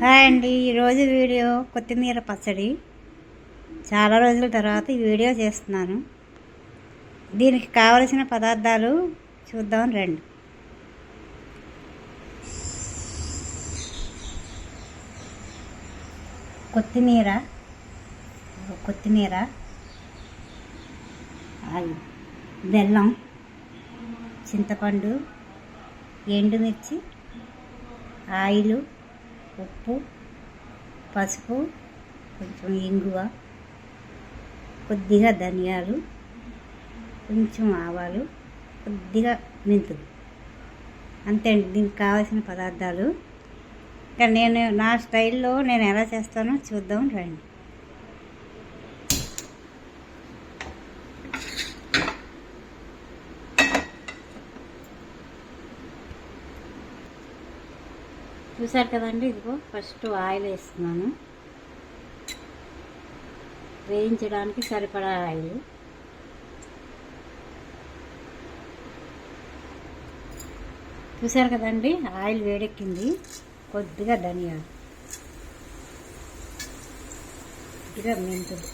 Hi అండి. ఈరోజు video కొత్తిమీర పచ్చడి. చాలా రోజుల తర్వాత ఈ వీడియో చేస్తున్నాను. దీనికి కావలసిన పదార్థాలు చూద్దాం రండి. కొత్తిమీర, బెల్లం, చింతపండు, ఎండుమిర్చి, ఆయిలు, ఉప్పు, పసుపు, కొంచెం ఇంగువ, కొద్దిగా ధనియాలు, కొంచెం ఆవాలు, కొద్దిగా మెంతులు. అంతే అండి దీనికి కావాల్సిన పదార్థాలు. ఇంకా నేను నా స్టైల్లో నేను ఎలా చేస్తానో చూద్దాం రండి. చూసారు కదండి, ఇదిగో ఫస్ట్ ఆయిల్ వేస్తున్నాను. వేయించడానికి సరిపడా ఆయిల్. చూసారు కదండి, ఆయిల్ వేడెక్కింది. కొద్దిగా ధనియాలు, కొద్దిగా మెంతులు,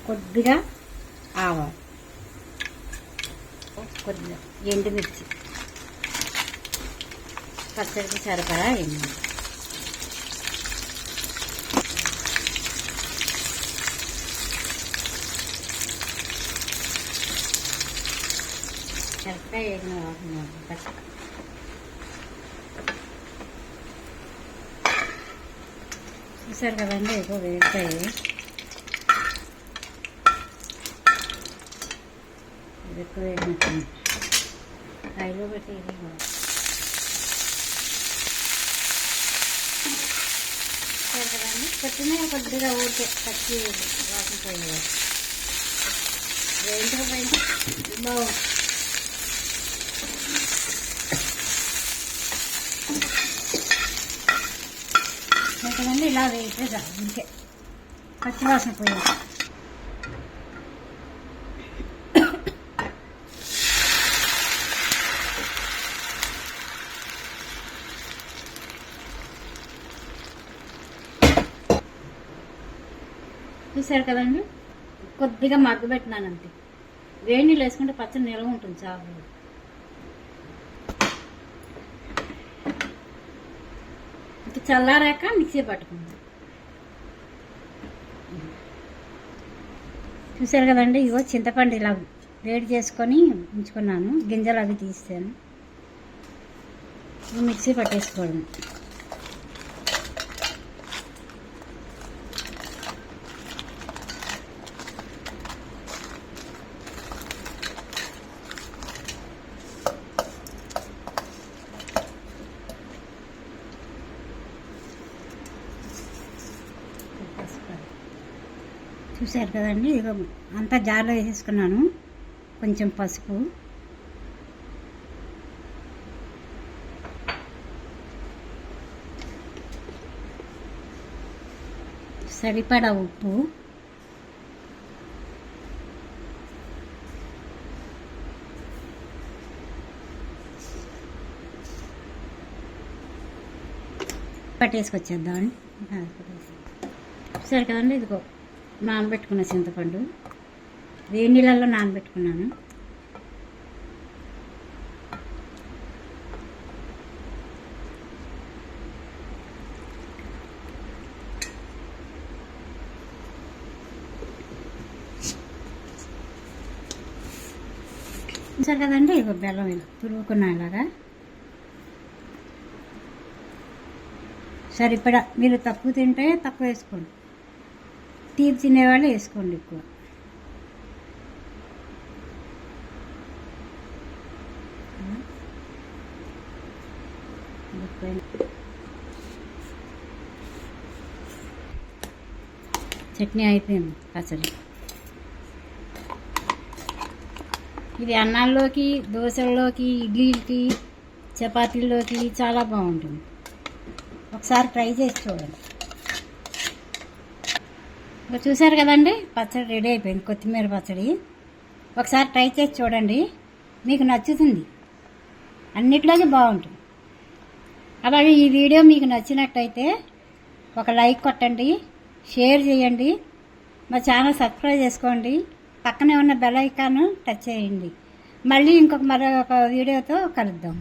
కొద్దిగా ఆవాలు, కొద్దిగా ఎండుమిర్చి, పచ్చడికి సరిపడా ఎండు, కరెక్ట్గా వేగిన పచ్చడి. చూసారు కదండి, ఎక్కువ వేగుతాయి. ఇది ఎక్కువ వేగినట్టుంది. హైలో పెట్టి ఇది కదండి. కొత్తిమీర కొద్దిగా ఊరికే పచ్చి వాసన పోయేది వేయించకపోయింది బాగుంది. కదండి, ఇలా వేయితే చాలు, ఊరికే పచ్చి వాసన పోయేది. చూసారు కదండి, కొద్దిగా మగ్గబెట్టినాను అంతే. వేడి నీళ్ళు వేసుకుంటే పచ్చడి నిలవ ఉంటుంది చాలా. ఇంకా చల్లారాక మిక్సీ పట్టుకుంది. చూసారు కదండి, ఇగో చింతపండు ఇలా వేడి చేసుకొని ఉంచుకున్నాను. గింజలు అవి తీస్తాను. మిక్సీ పట్టేసుకోవడం. చూసారు కదండి, ఇక అంతా జార్లో వేసేసుకున్నాను. కొంచెం పసుపు, సరిపడా ఉప్పు, పట్టేసుకొచ్చేద్దామండి. చూసారు కదండి, ఇదిగో నానబెట్టుకున్న చింతపండు వేడి నీళ్ళల్లో నానబెట్టుకున్నాను. చూసారు కదండి, ఇగో బెల్లం ఇలా తురుముకున్నా. ఇలాగా సరిపడా, మీరు తక్కువ తింటే తక్కువ వేసుకోండి, తీపి తినేవాళ్ళు వేసుకోండి ఎక్కువ. చట్నీ అయిపోయింది పచ్చడి. ఇది అన్నాల్లోకి, దోశల్లోకి, ఇడ్లీకి, చపాతీల్లోకి చాలా బాగుంటుంది. ఒకసారి ట్రై చేసి చూడండి. చూసారు కదండి, పచ్చడి రెడీ అయిపోయింది. కొత్తిమీర పచ్చడి ఒకసారి ట్రై చేసి చూడండి, మీకు నచ్చుతుంది. అన్నిట్లోకి బాగుంటుంది. అలాగే ఈ వీడియో మీకు నచ్చినట్టయితే ఒక లైక్ కొట్టండి, షేర్ చేయండి, మా ఛానల్ సబ్స్క్రైబ్ చేసుకోండి, పక్కనే ఉన్న బెల్ ఐకాన్ టచ్ చేయండి. మళ్ళీ మరొక వీడియోతో కలుద్దాం.